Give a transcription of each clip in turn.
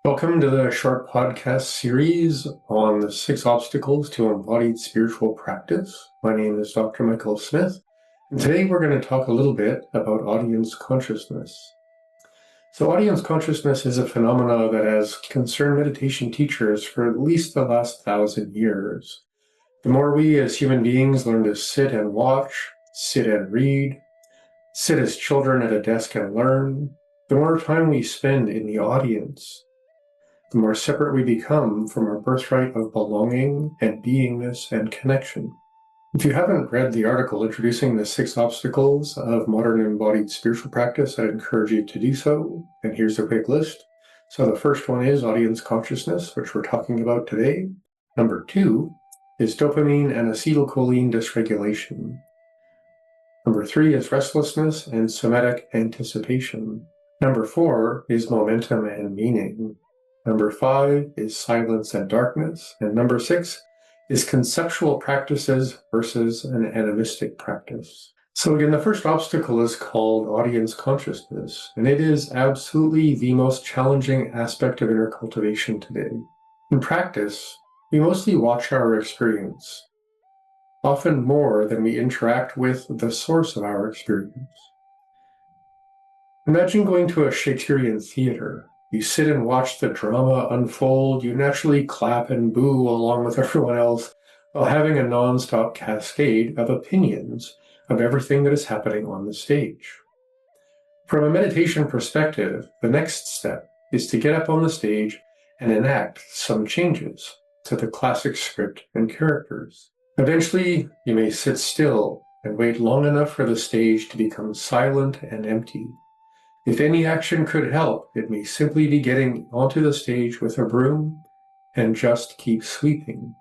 Welcome to the short podcast series on the 6 obstacles to embodied spiritual practice. My name is Dr. Michael Smith, and today we're going to talk a little bit about audience consciousness. So audience consciousness is a phenomena that has concerned meditation teachers for at least the last 1,000 years. The more we as human beings learn to sit and watch, sit and read, sit as children at a desk and learn, the more time we spend in the audience, the more separate we become from our birthright of belonging and beingness and connection. If you haven't read the article introducing the 6 obstacles of modern embodied spiritual practice, I'd encourage you to do so. And here's a quick list. So the first one is audience consciousness, which we're talking about today. Number 2 is dopamine and acetylcholine dysregulation. Number 3 is restlessness and somatic anticipation. Number 4 is momentum and meaning. Number 5 is silence and darkness. And number 6 is conceptual practices versus an animistic practice. So again, the first obstacle is called audience consciousness, and it is absolutely the most challenging aspect of inner cultivation today. In practice, we mostly watch our experience, often more than we interact with the source of our experience. Imagine going to a Shakespearean theater. You sit and watch the drama unfold. You naturally clap and boo along with everyone else while having a non-stop cascade of opinions of everything that is happening on the stage. From a meditation perspective, the next step is to get up on the stage and enact some changes to the classic script and characters. Eventually, you may sit still and wait long enough for the stage to become silent and empty. If any action could help, it may simply be getting onto the stage with a broom and just keep sweeping.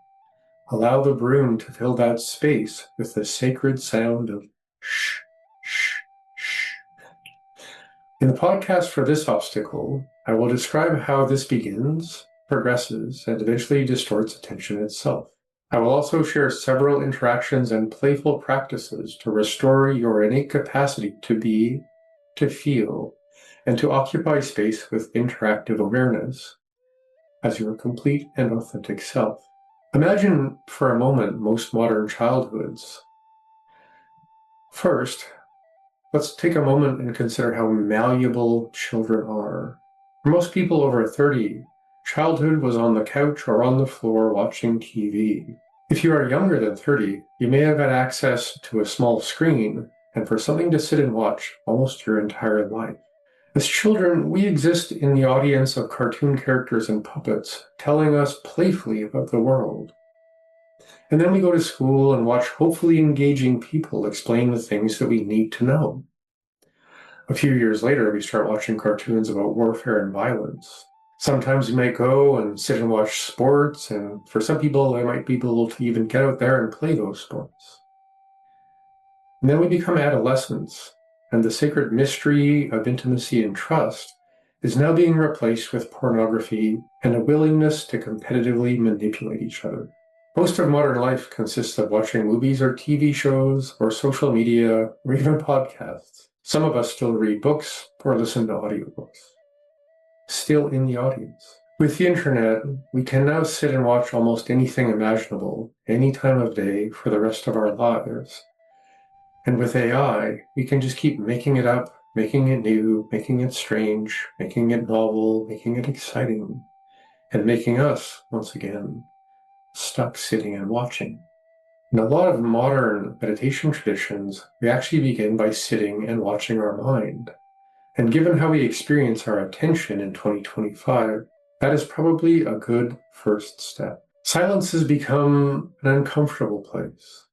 Allow the broom to fill that space with the sacred sound of shh, shh, shh. In the podcast for this obstacle, I will describe how this begins, progresses, and eventually distorts attention itself. I will also share several interactions and playful practices to restore your innate capacity to be, to feel, and to occupy space with interactive awareness as your complete and authentic self. Imagine for a moment most modern childhoods. First, let's take a moment and consider how malleable children are. For most people over 30, childhood was on the couch or on the floor watching TV. If you are younger than 30, you may have had access to a small screen and for something to sit and watch almost your entire life. As children, we exist in the audience of cartoon characters and puppets, telling us playfully about the world. And then we go to school and watch hopefully engaging people explain the things that we need to know. A few years later, we start watching cartoons about warfare and violence. Sometimes we might go and sit and watch sports, and for some people, they might be able to even get out there and play those sports. And then we become adolescents, and the sacred mystery of intimacy and trust is now being replaced with pornography and a willingness to competitively manipulate each other. Most of modern life consists of watching movies or TV shows or social media or even podcasts. Some of us still read books or listen to audiobooks. Still in the audience. With the internet, we can now sit and watch almost anything imaginable, any time of day for the rest of our lives. And with AI, we can just keep making it up, making it new, making it strange, making it novel, making it exciting, and making us, once again, stuck sitting and watching. In a lot of modern meditation traditions, we actually begin by sitting and watching our mind. And given how we experience our attention in 2025, that is probably a good first step. Silence has become an uncomfortable place.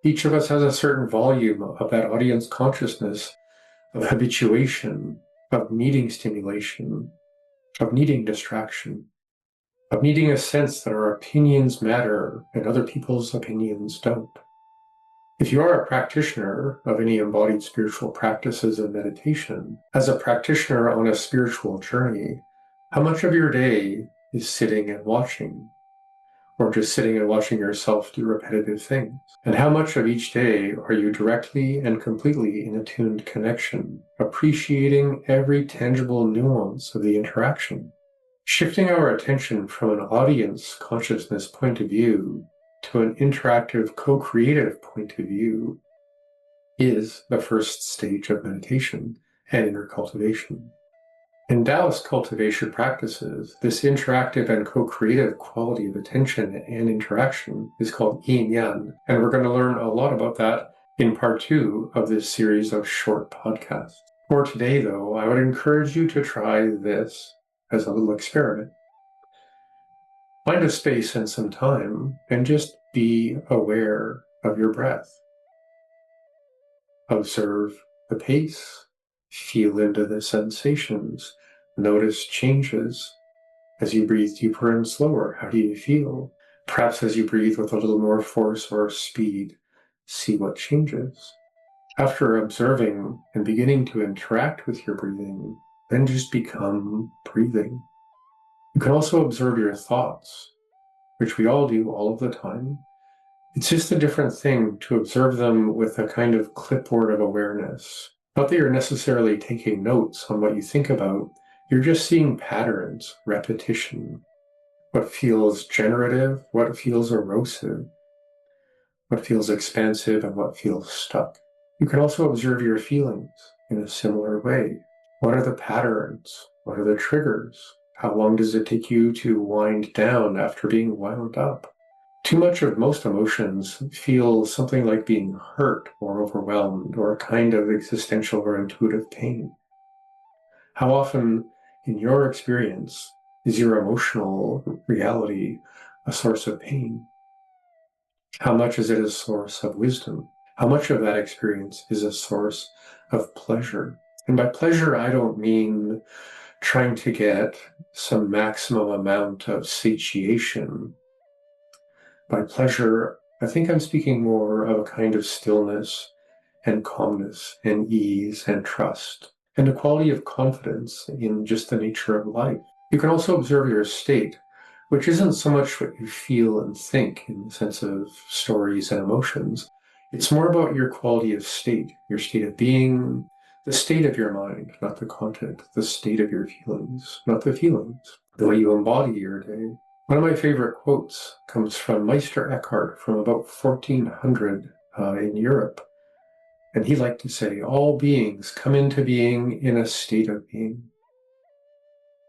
Each of us has a certain volume of that audience consciousness, of habituation, of needing stimulation, of needing distraction, of needing a sense that our opinions matter and other people's opinions don't. If you are a practitioner of any embodied spiritual practices and meditation, as a practitioner on a spiritual journey, how much of your day is sitting and watching? Or just sitting and watching yourself do repetitive things? And how much of each day are you directly and completely in attuned connection, appreciating every tangible nuance of the interaction? Shifting our attention from an audience consciousness point of view to an interactive, co-creative point of view is the first stage of meditation and inner cultivation. In Taoist cultivation practices, this interactive and co-creative quality of attention and interaction is called yin yang, and we're going to learn a lot about that in part 2 of this series of short podcasts. For today, though, I would encourage you to try this as a little experiment. Find a space and some time and just be aware of your breath. Observe the pace, feel into the sensations, notice changes. As you breathe deeper and slower, how do you feel? Perhaps as you breathe with a little more force or speed, see what changes. After observing and beginning to interact with your breathing, then just become breathing. You can also observe your thoughts, which we all do all of the time. It's just a different thing to observe them with a kind of clipboard of awareness. Not that you're necessarily taking notes on what you think about, you're just seeing patterns, repetition, what feels generative, what feels erosive, what feels expansive, and what feels stuck. You can also observe your feelings in a similar way. What are the patterns? What are the triggers? How long does it take you to wind down after being wound up? Too much of most emotions feel something like being hurt or overwhelmed or a kind of existential or intuitive pain. How often, in your experience, is your emotional reality a source of pain? How much is it a source of wisdom? How much of that experience is a source of pleasure? And by pleasure, I don't mean trying to get some maximum amount of satiation. By pleasure, I think I'm speaking more of a kind of stillness and calmness and ease and trust, and a quality of confidence in just the nature of life. You can also observe your state, which isn't so much what you feel and think in the sense of stories and emotions. It's more about your quality of state, your state of being, the state of your mind, not the content, the state of your feelings, not the feelings, the way you embody your day. One of my favorite quotes comes from Meister Eckhart from about 1400 in Europe. And he liked to say, all beings come into being in a state of being.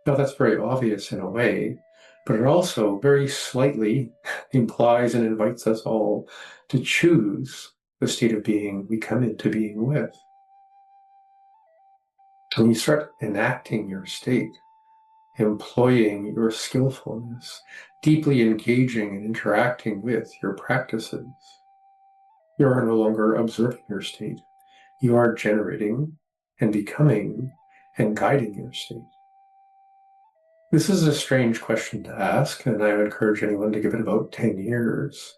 Now that's very obvious in a way, but it also very slightly implies and invites us all to choose the state of being we come into being with. When you start enacting your state, employing your skillfulness, deeply engaging and interacting with your practices, you are no longer observing your state. You are generating and becoming and guiding your state. This is a strange question to ask, and I would encourage anyone to give it about 10 years.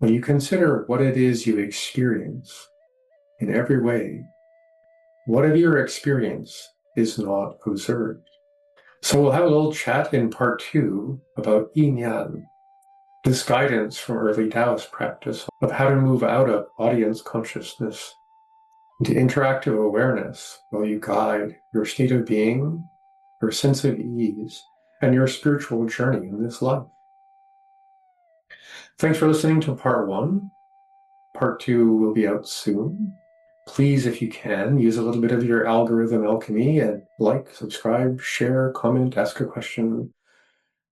When you consider what it is you experience in every way, what of your experience is not observed? So we'll have a little chat in part 2 about yin yang, this guidance from early Taoist practice of how to move out of audience consciousness into interactive awareness while you guide your state of being, your sense of ease, and your spiritual journey in this life. Thanks for listening to part 1. Part 2 will be out soon. Please, if you can, use a little bit of your algorithm alchemy and like, subscribe, share, comment, ask a question,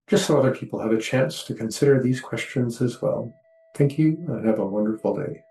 just so other people have a chance to consider these questions as well. Thank you, and have a wonderful day.